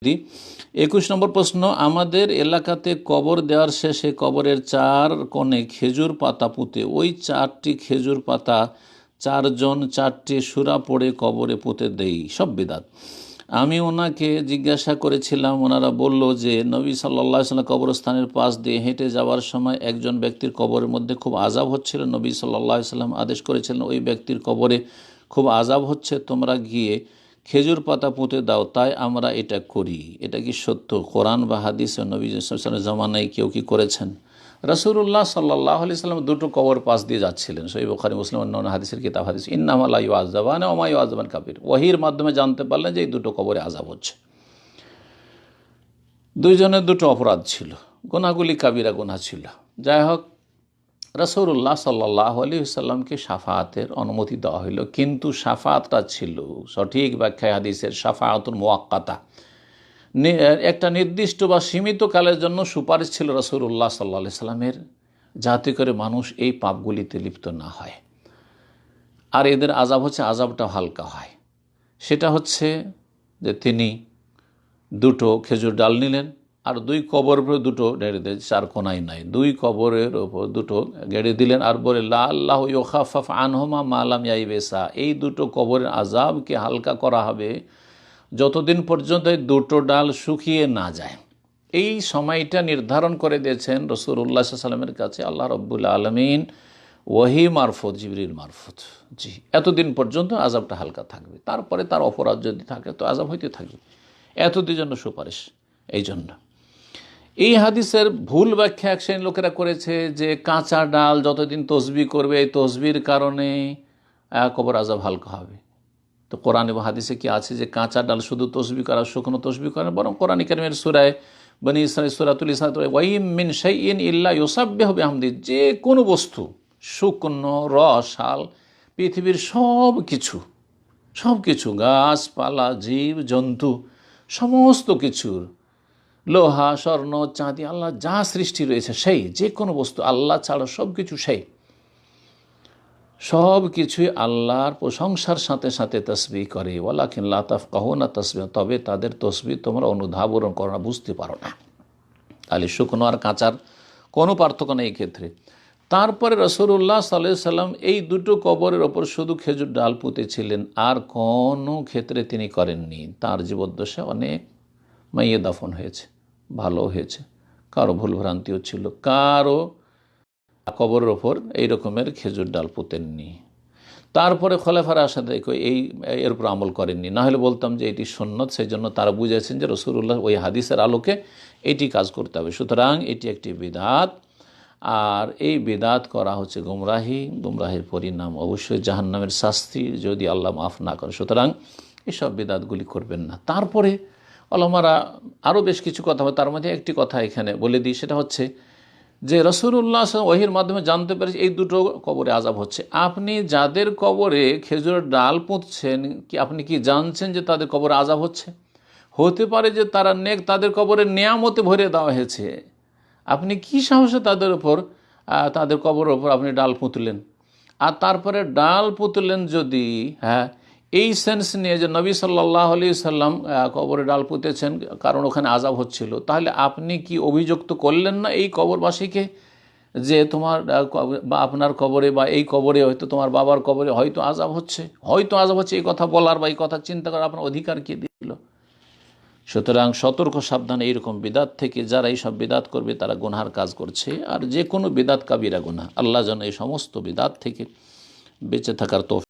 21 নম্বর প্রশ্ন, আমাদের এলাকাতে কবর দেওয়ার শেষে কবরের চার কোণে খেজুর পাতা পুঁতে ওই 4টি খেজুর পাতা 4 জন 4টি সূরা পড়ে কবরে পুঁতে দেই, সব বিদআত। আমি ওনাকে জিজ্ঞাসা করেছিলাম, ওনারা বলল যে নবী সাল্লাল্লাহু আলাইহি ওয়াসাল্লাম কবরস্থানের পাশ দিয়ে হেঁটে যাওয়ার সময় একজন ব্যক্তির কবরের মধ্যে খুব আযাব হচ্ছিল। নবী সাল্লাল্লাহু আলাইহি ওয়াসাল্লাম আদেশ করেছিলেন, ওই ব্যক্তির কবরে খুব আযাব হচ্ছে, তোমরা গিয়ে খেজুর পাতা পুঁতে দাও। তাই আমরা এটা করি। এটা কি সত্য? কোরআন বা হাদিসে নবী সাল্লাল্লাহু আলাইহি ওয়াসাল্লামের জামানায় কেউ কি করেছেন? রাসূলুল্লাহ সাল্লাল্লাহু আলাইহি ওয়াসাল্লাম দুটো কবর পাশ দিয়ে যাচ্ছিলেন। সহিহ বুখারী, মুসলিম, অন্যান্য হাদিসের কিতাব হাদিস। ইন্নামা লা ইউআযাবানা ওয়া মা ইউআযাবান কাবির। ওহীর মাধ্যমে জানতে পারলেন যে এই দুটো কবরে আযাব হচ্ছে। দুইজনের দুটো অপরাধ ছিল, গুনাহগুলি কাবিরা গুনাহ ছিল। যাই হোক, রাসূলুল্লাহ সাল্লাল্লাহু আলাইহি ওয়াসাল্লামকে শাফাআতের অনুমতি দেওয়া হলো, কিন্তু শাফাআতটা ছিল সঠিক ব্যাখ্যায় হাদিসের শাফাআতুল মুআক্কাতা, একটা নির্দিষ্ট বা সীমিত কালের জন্য সুপারিশ ছিল রাসূলুল্লাহ সাল্লাল্লাহু আলাইহি ওয়াসাল্লামের, যাতে করে মানুষ এই পাপগুলিতে লিপ্ত না হয়। আর এদের আযাব হচ্ছে, আযাবটা হালকা হয়। সেটা হচ্ছে যে তিনি দুটো খেজুর ডাল নিলেন আর দুই কবরের উপরে দুটো গেড়ে দিলেন, 4 কোনায় নয়, দুই কবরের ওপর দুটো গেড়ে দিলেন আর বলে লাআল্লাহু ইউখাফফাফ আনহুমা মা লাম ইয়াইবেসা, এই দুটো কবরের আযাবকে হালকা করা হবে যতদিন পর্যন্ত এই দুটো ডাল শুকিয়ে না যায়। এই সময়টা নির্ধারণ করে দিয়েছেন রাসূলুল্লাহ সাল্লাল্লাহু আলাইহি ওয়াসাল্লামের কাছে আল্লাহ রাব্বুল আলামিন ওহী মারফত, জিবরিল মারফত। জি, এতদিন পর্যন্ত আযাবটা হালকা থাকবে, তারপরে তার অপরাধ যদি থাকে তো আযাব হইতে থাকবে। এতদিন জন্য সুপারিশ। এই জন্য এই হাদিসের ভুল ব্যাখ্যা এক শ্রেণীর লোকেরা করেছে যে কাঁচা ডাল যতদিন তসবিহ করবে এই তসবির কারণে কবর আযাব হালকা হবে। তো কোরআন এবং হাদিসে কি আছে যে কাঁচা ডাল শুধু তসবিহ করা, শুকনো তসবিহ করা? বরং কোরআন কারীমের সূরায়ে বনী ইসরাঈল সূরাতুল ইসরা ওয়া ইম মিন শাইইন ইল্লা ইউসাব্বিহু বিহামদি, যে কোনো বস্তু, শুকনো, রসাল, পৃথিবীর সব কিছু গাছপালা, জীব জন্তু, সমস্ত কিছুর, লোহা, স্বর্ণ, চাঁদি, আল্লাহ যা সৃষ্টি রয়েছে সেই যে কোনো বস্তু, আল্লাহ ছাড়া সব কিছু সেই, সব কিছুই আল্লাহর প্রশংসার সাথে সাথে তসবিহ করে। ওয়ালাকিন লা তাফকাহুনা তাসবিহ, তবে তাদের তসবিহ তোমরা অনুধাবন করো না, বুঝতে পারো না। তাহলে শুকনো আর কাঁচার কোনো পার্থক্য নেই এই ক্ষেত্রে। তারপরে রাসূলুল্লাহ সাল্লাল্লাহু আলাইহি ওয়াসাল্লাম এই দুটো কবরের ওপর শুধু খেজুর ডাল পুঁতেছিলেন, আর কোনো ক্ষেত্রে তিনি করেননি। তার জীবদ্দশায় অনেক মাইয়ে দাফন হয়েছে, ভালো হয়েছে, কারো ভুল ভ্রান্তিও ছিল, কারো কবরের ওপর এই রকমের খেজুর ডাল পুঁতেননি। তারপরে খোলাফায়ে রাশিদিন এর উপর আমল করেননি। না হলে বলতাম যে এটি সুন্নত, সেই জন্য তারা বুঝেছেন যে রাসূলুল্লাহ ওই হাদিসের আলোকে এটি কাজ করতে হবে। সুতরাং এটি একটি বিদআত, আর এই বিদআত করা হচ্ছে গুমরাহির পরিণাম, অবশ্যই জাহান্নামের শাস্তি যদি আল্লাহ মাফ না করে। সুতরাং এইসব বিদআতগুলি করবেন না। তারপরে ওলামারা আরও বেশ কিছু কথা হয়, তার মধ্যে একটি কথা এখানে বলে দিই, সেটা হচ্ছে যে রাসূলুল্লাহ ওহীর মাধ্যমে জানতে পেরেছে এই দুটো কবরে আযাব হচ্ছে। আপনি যাদের কবরে খেজুরের ডাল পুঁতছেন, কি আপনি কি জানছেন যে তাদের কবরে আযাব হচ্ছে? হতে পারে যে তারা নেক, তাদের কবরে নেয়ামতে ভরে দেওয়া হয়েছে, আপনি কি সাহসে তাদের কবরের ওপর আপনি ডাল পুঁতলেন? আর তারপরে ডাল পুঁতলেন যদি এই সেন্স নিয়ে যে নবী সাল্লাল্লাহু আলাইহি ওয়াসাল্লাম কবরে ডাল পুঁতেছেন কারণ ওখানে আযাব হচ্ছিল, তাহলে আপনি কি অভিযুক্ত করলেন না এই কবরবাসীকে যে তোমার বা আপনার কবরে বা এই কবরে হয়তো তোমার বাবার কবরে হয়তো আযাব হচ্ছে, এই কথা বলার বা এই কথা চিন্তা করার আপনার অধিকার কে দিল? সুতরাং সতর্ক সাবধান এইরকম বিদআত থেকে। যারা এইসব বিদআত করবে তারা গুনাহের কাজ করছে, আর যে কোনো বিদআত কাবিরা গুনাহ। আল্লাহ যেন এই সমস্ত বিদআত থেকে বেঁচে থাকার তৌফিক